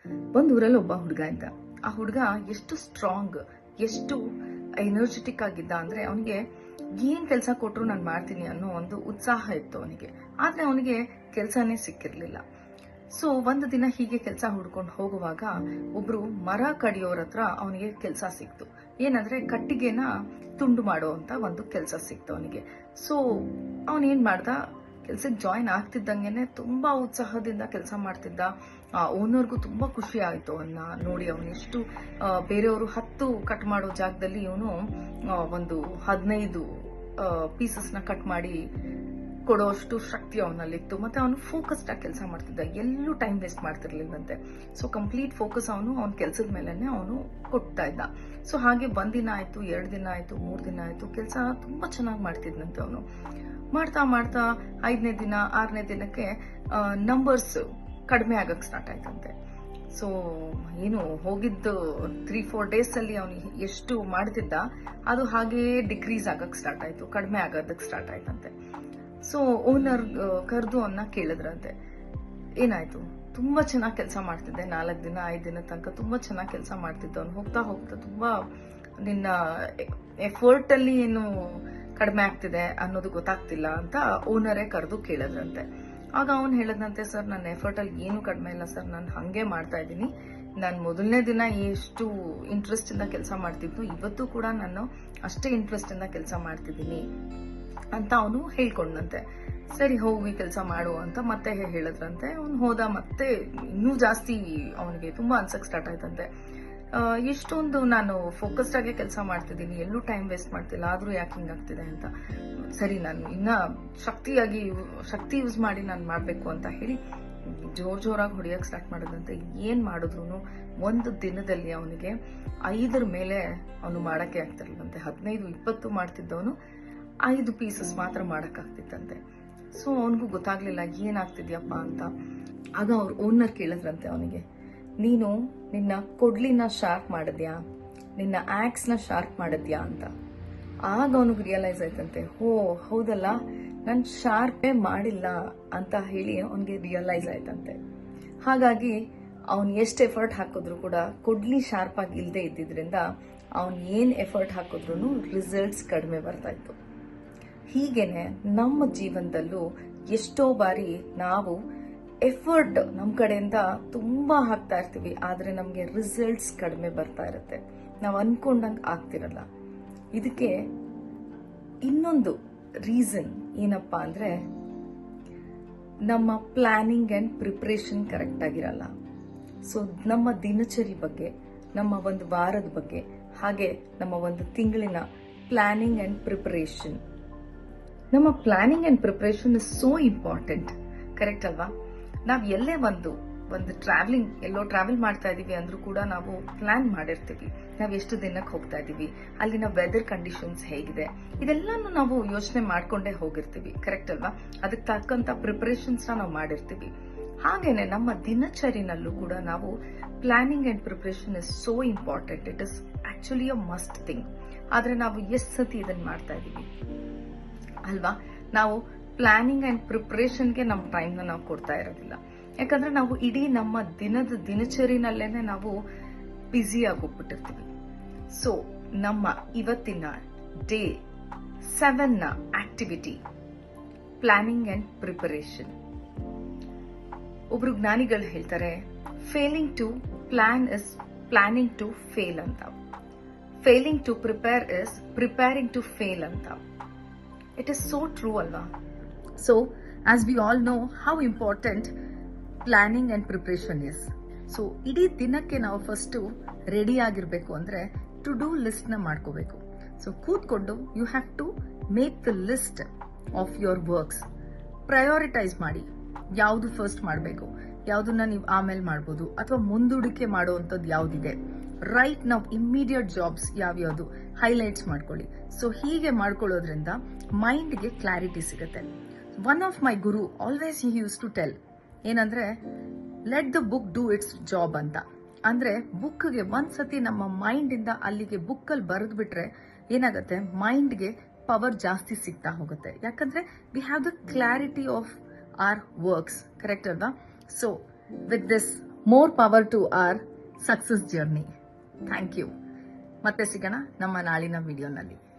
ಒಂದು ಊರಲ್ಲಿ ಒಬ್ಬ ಹುಡುಗ ಇದ್ದ. ಆ ಹುಡುಗ ಎಷ್ಟು ಸ್ಟ್ರಾಂಗ್, ಎಷ್ಟು ಎನರ್ಜೆಟಿಕ್ ಆಗಿದ್ದ ಅಂದ್ರೆ ಅವನಿಗೆ ಏನ್ ಕೆಲಸ ಕೊಟ್ರು ನಾನು ಮಾಡ್ತೀನಿ ಅನ್ನೋ ಒಂದು ಉತ್ಸಾಹ ಇತ್ತು ಅವನಿಗೆ. ಆದ್ರೆ ಅವನಿಗೆ ಕೆಲಸನೇ ಸಿಕ್ಕಿರ್ಲಿಲ್ಲ. ಸೊ ಒಂದು ದಿನ ಹೀಗೆ ಕೆಲಸ ಹುಡ್ಕೊಂಡು ಹೋಗುವಾಗ ಒಬ್ರು ಮರ ಕಡಿಯೋರ ಹತ್ರ ಅವನಿಗೆ ಕೆಲಸ ಸಿಕ್ತು. ಏನಂದ್ರೆ ಕಟ್ಟಿಗೆನ ತುಂಡು ಮಾಡೋ ಅಂತ ಒಂದು ಕೆಲಸ ಸಿಕ್ತು ಅವನಿಗೆ. ಸೊ ಅವನೇನ್ ಮಾಡ್ದ, ಕೆಲ್ಸಕ್ಕೆ ಜಾಯಿನ್ ಆಗ್ತಿದ್ದಂಗೆನೆ ತುಂಬಾ ಉತ್ಸಾಹದಿಂದ ಕೆಲಸ ಮಾಡ್ತಿದ್ದ. ಓನರ್ಗೂ ತುಂಬಾ ಖುಷಿ ಆಯ್ತು ಅವನ್ನ ನೋಡಿ. ಅವನೆಷ್ಟು ಬೇರೆಯವರು 10 ಕಟ್ ಮಾಡೋ ಜಾಗದಲ್ಲಿ ಇವನು ಒಂದು 15 ಪೀಸಸ್ನ ಕಟ್ ಮಾಡಿ ಕೊಡೋಷ್ಟು ಶಕ್ತಿ ಅವನಲ್ಲಿತ್ತು. ಮತ್ತೆ ಅವನು ಫೋಕಸ್ಡ್ ಆಗಿ ಕೆಲಸ ಮಾಡ್ತಿದ್ದ, ಎಲ್ಲೂ ಟೈಮ್ ವೇಸ್ಟ್ ಮಾಡ್ತಿರ್ಲಿಲ್ಲಂತೆ. ಸೊ ಕಂಪ್ಲೀಟ್ ಫೋಕಸ್ ಅವನ ಕೆಲಸದ ಮೇಲೆನೆ ಅವನು ಕೊಡ್ತಾ ಇದ್ದ. ಸೊ ಹಾಗೆ 1 ದಿನ ಆಯ್ತು, 2 ದಿನ ಆಯ್ತು, 3 ದಿನ ಆಯ್ತು, ಕೆಲಸ ತುಂಬಾ ಚೆನ್ನಾಗಿ ಮಾಡ್ತಿದ್ನಂತೆ ಅವನು. ಮಾಡ್ತಾ ಮಾಡ್ತಾ 5ನೇ ದಿನ 6ನೇ ದಿನಕ್ಕೆ ನಂಬರ್ಸ್ ಕಡಿಮೆ ಆಗಕ್ ಸ್ಟಾರ್ಟ್ ಆಯ್ತಂತೆ. ಸೊ ಏನು ಹೋಗಿದ್ದು 3-4 ಡೇಸ್ ಅಲ್ಲಿ ಅವನು ಎಷ್ಟು ಮಾಡ್ತಿದ್ದ ಅದು ಹಾಗೇ ಡಿಕ್ರೀಸ್ ಆಗಕ್ ಸ್ಟಾರ್ಟ್ ಆಯ್ತು, ಕಡಿಮೆ ಆಗೋದಕ್ಕೆ ಸ್ಟಾರ್ಟ್ ಆಯ್ತಂತೆ. ಸೊ ಓನರ್ ಕರೆದು ಅವನ್ನ ಕೇಳಿದ್ರಂತೆ, ಏನಾಯ್ತು, ತುಂಬಾ ಚೆನ್ನಾಗಿ ಕೆಲಸ ಮಾಡ್ತಿದ್ದೆ, 4 ದಿನ 5 ದಿನ ತನಕ ತುಂಬಾ ಚೆನ್ನಾಗಿ ಕೆಲಸ ಮಾಡ್ತಿದ್ದ ಅವ್ನು, ಹೋಗ್ತಾ ಹೋಗ್ತಾ ತುಂಬಾ ನಿನ್ನ ಎಫರ್ಟ್ ಅಲ್ಲಿ ಏನು ಕಡಿಮೆ ಆಗ್ತಿದೆ ಅನ್ನೋದು ಗೊತ್ತಾಗ್ತಿಲ್ಲ ಅಂತ ಓನರೇ ಕರೆದು ಕೇಳಿದ್ರಂತೆ. ಆಗ ಅವನು ಹೇಳದಂತೆ, ಸರ್ ನನ್ನ ಎಫರ್ಟ್ ಅಲ್ಲಿ ಏನು ಕಡಿಮೆ ಇಲ್ಲ ಸರ್, ನಾನು ಹಂಗೆ ಮಾಡ್ತಾ ಇದ್ದೀನಿ. ನಾನು ಮೊದಲನೇ ದಿನ ಎಷ್ಟು ಇಂಟ್ರೆಸ್ಟ್ ಇಂದ ಕೆಲಸ ಮಾಡ್ತಿದ್ದು, ಇವತ್ತು ಕೂಡ ನಾನು ಅಷ್ಟೇ ಇಂಟ್ರೆಸ್ಟ್ ಇಂದ ಕೆಲಸ ಮಾಡ್ತಿದ್ದೀನಿ ಅಂತ ಅವನು ಹೇಳ್ಕೊಂಡಂತೆ. ಸರಿ ಹೋಗಿ ಕೆಲಸ ಮಾಡು ಅಂತ ಮತ್ತೆ ಹೇಳಿದ್ರಂತೆ. ಅವನು ಹೋದ, ಮತ್ತೆ ಇನ್ನೂ ಜಾಸ್ತಿ ಅವನಿಗೆ ತುಂಬಾ ಅನ್ಸಕ್ ಸ್ಟಾರ್ಟ್ ಆಯ್ತಂತೆ. ಎಷ್ಟೊಂದು ನಾನು ಫೋಕಸ್ಡ್ ಆಗಿ ಕೆಲಸ ಮಾಡ್ತಿದ್ದೀನಿ, ಎಲ್ಲೂ ಟೈಮ್ ವೇಸ್ಟ್ ಮಾಡ್ತಿಲ್ಲ, ಆದ್ರೂ ಯಾಕೆ ಹಿಂಗಾಗ್ತಿದೆ ಅಂತ. ಸರಿ, ನಾನು ಇನ್ನ ಶಕ್ತಿ ಯೂಸ್ ಮಾಡಿ ನಾನು ಮಾಡ್ಬೇಕು ಅಂತ ಹೇಳಿ ಜೋರಾಗಿ ಹೊಡಿಯಕ್ ಸ್ಟಾರ್ಟ್ ಮಾಡೋದಂತೆ. ಏನ್ ಮಾಡಿದ್ರು ಒಂದು ದಿನದಲ್ಲಿ ಅವನಿಗೆ 5 ಮೇಲೆ ಅವನು ಮಾಡಕ್ಕೆ ಆಗ್ತಿರ್ಲಿಲ್ಲಂತೆ. 15-20 ಮಾಡ್ತಿದ್ದವನು 5 ಪೀಸಸ್ ಮಾತ್ರ ಮಾಡಕ್ ಆಗ್ತಿತ್ತಂತೆ. ಸೊ ಅವನಿಗೂ ಗೊತ್ತಾಗ್ಲಿಲ್ಲ ಏನಾಗ್ತಿದ್ಯಪ್ಪ ಅಂತ. ಆಗ ಅವ್ರ ಓನರ್ ಕೇಳಿದ್ರಂತೆ ಅವನಿಗೆ, ನೀನು ನಿನ್ನ ಕೊಡ್ಲಿನ ಶಾರ್ಪ್ ಮಾಡಿದ್ಯಾ, ನಿನ್ನ ಆಕ್ಸ್ನ ಶಾರ್ಪ್ ಮಾಡಿದ್ಯಾ ಅಂತ. ಆಗ ಅವನಿಗೆ ರಿಯಲೈಸ್ ಆಯ್ತಂತೆ, ಓ ಹೌದಲ್ಲ, ನಾನು ಶಾರ್ಪೇ ಮಾಡಿಲ್ಲ ಅಂತ ಹೇಳಿ ಅವನಿಗೆ ರಿಯಲೈಸ್ ಆಯ್ತಂತೆ. ಹಾಗಾಗಿ ಅವನು ಎಷ್ಟು ಎಫರ್ಟ್ ಹಾಕಿದ್ರು ಕೂಡ ಕೊಡ್ಲಿ ಶಾರ್ಪ್ ಆಗಿ ಇಲ್ಲದೆ ಇದ್ದಿದ್ರಿಂದ ಅವನು ಏನ್ ಎಫರ್ಟ್ ಹಾಕಿದ್ರು ರಿಸಲ್ಟ್ಸ್ ಕಡಿಮೆ ಬರ್ತಾ ಇತ್ತು. ಹೀಗೇನೆ ನಮ್ಮ ಜೀವನದಲ್ಲೂ ಎಷ್ಟೋ ಬಾರಿ ನಾವು ಎಫರ್ಟ್ ನಮ್ಮ ಕಡೆಯಿಂದ ತುಂಬಾ ಹಾಕ್ತಾ ಇರ್ತೀವಿ, ಆದ್ರೆ ನಮ್ಗೆ ರಿಸಲ್ಟ್ಸ್ ಕಡಿಮೆ ಬರ್ತಾ ಇರುತ್ತೆ, ನಾವು ಅನ್ಕೊಂಡಂಗೆ ಆಗ್ತಿರಲ್ಲ. ಇದಕ್ಕೆ ಇನ್ನೊಂದು ರೀಸನ್ ಏನಪ್ಪಾ ಅಂದ್ರೆ, ನಮ್ಮ ಪ್ಲಾನಿಂಗ್ ಅಂಡ್ ಪ್ರಿಪರೇಷನ್ ಕರೆಕ್ಟ್ ಆಗಿರಲ್ಲ. ಸೊ ನಮ್ಮ ದಿನಚರಿ ಬಗ್ಗೆ, ನಮ್ಮ ಒಂದು ವಾರದ ಬಗ್ಗೆ, ಹಾಗೆ ನಮ್ಮ ಒಂದು ತಿಂಗಳಿನ ಪ್ಲಾನಿಂಗ್ ಅಂಡ್ ಪ್ರಿಪರೇಷನ್, ನಮ್ಮ planning and preparation is so important. Correct ಅಲ್ವಾ? ನಾವ್ ಎಲ್ಲೇ ಒಂದು ಎಲ್ಲೋ ಟ್ರಾವೆಲ್ ಮಾಡ್ತಾ ಇದೀವಿ ಅಂದ್ರೂ ಕೂಡ ನಾವು ಪ್ಲಾನ್ ಮಾಡಿರ್ತೀವಿ. ನಾವ್ ಎಷ್ಟು ದಿನಕ್ಕೆ ಹೋಗ್ತಾ ಇದೀವಿ, ಅಲ್ಲಿನ ವೆದರ್ ಕಂಡೀಷನ್ಸ್ ಹೇಗಿದೆ, ಇದೆಲ್ಲಾನು ನಾವು ಯೋಚನೆ ಮಾಡ್ಕೊಂಡೇ ಹೋಗಿರ್ತೀವಿ. ಕರೆಕ್ಟ್ ಅಲ್ವಾ? ಅದಕ್ಕೆ ತಕ್ಕಂತ ಪ್ರಿಪರೇಷನ್ಸ್ ನಾವು ಮಾಡಿರ್ತೀವಿ. ಹಾಗೇನೆ ನಮ್ಮ ದಿನಚರಿನಲ್ಲೂ ಕೂಡ ನಾವು planning and preparation is so important. It is actually a must thing. ಆದ್ರೆ ನಾವು ಎಷ್ಟು ಸತಿ ಇದನ್ನ ಮಾಡ್ತಾ ಇದೀವಿ ಅಲ್ವಾ? ನಾವು ಪ್ಲಾನಿಂಗ್ ಅಂಡ್ ಪ್ರಿಪರೇಷನ್ಗೆ ನಮ್ಮ ಟೈಮ್ನ ನಾವು ಕೊಡ್ತಾ ಇರೋದಿಲ್ಲ. ಯಾಕಂದ್ರೆ ನಾವು ಇಡೀ ನಮ್ಮ ದಿನಚರಿನಲ್ಲೇನೆ ನಾವು ಬ್ಯುಸಿ ಆಗೋಗ್ಬಿಟ್ಟಿರ್ತೀವಿ. ಸೊ ನಮ್ಮ ಇವತ್ತಿನ ಡೇ 7ನ ಆಕ್ಟಿವಿಟಿ ಪ್ಲಾನಿಂಗ್ ಅಂಡ್ ಪ್ರಿಪರೇಷನ್. ಒಬ್ರು ಜ್ಞಾನಿಗಳು ಹೇಳ್ತಾರೆ, failing to plan is planning to fail ಅಂತ, failing to prepare is preparing to fail ಅಂತ. It is so true alva. So as we all know how important planning and preparation is. So idii dinakke ನಾವು first ready ಆಗಿರಬೇಕು ಅಂದ್ರೆ to do list ನ ಮಾಡ್ಕೋಬೇಕು. So ಕೂತ್ಕೊಂಡು you have to make the list of your works. Prioritise ಮಾಡಿ, ಯಾವುದು first ಮಾಡಬೇಕು, ಯಾವುದನ್ನ ನೀವು ಆಮೇಲೆ ಮಾಡ್ಬೋದು, ಅಥವಾ ಮುಂದೂಡಿಕೆ ಮಾಡುವಂಥದ್ದು ಯಾವುದಿದೆ, ರೈಟ್ ನಾವು ಇಮ್ಮಿಡಿಯೇಟ್ ಜಾಬ್ಸ್ ಯಾವ್ಯಾವುದು ಹೈಲೈಟ್ಸ್ ಮಾಡ್ಕೊಳ್ಳಿ. ಸೊ ಹೀಗೆ ಮಾಡ್ಕೊಳ್ಳೋದ್ರಿಂದ ಮೈಂಡ್ಗೆ ಕ್ಲಾರಿಟಿ ಸಿಗುತ್ತೆ. One of my guru always he use to tell ಏನಂದ್ರೆ, let the book do its job ಅಂತ. ಅಂದ್ರೆ ಬುಕ್ಗೆ ಒಂದ್ಸತಿ ನಮ್ಮ ಮೈಂಡ್ ಇಂದ ಅಲ್ಲಿಗೆ ಬುಕ್ಕಲ್ಲಿ ಬರೆದು ಬಿಟ್ರೆ ಏನಾಗುತ್ತೆ, ಮೈಂಡ್ಗೆ ಪವರ್ ಜಾಸ್ತಿ ಸಿಗ್ತಾ ಹೋಗುತ್ತೆ. ಯಾಕಂದ್ರೆ we have the clarity of our works. Correct ಅಲ್ವಾ? So with this more power to our success journey. Thank you. ಮತ್ತೆ ಸಿಗೋಣ ನಮ್ಮ ನಾಳಿನ ವಿಡಿಯೋನಲ್ಲಿ.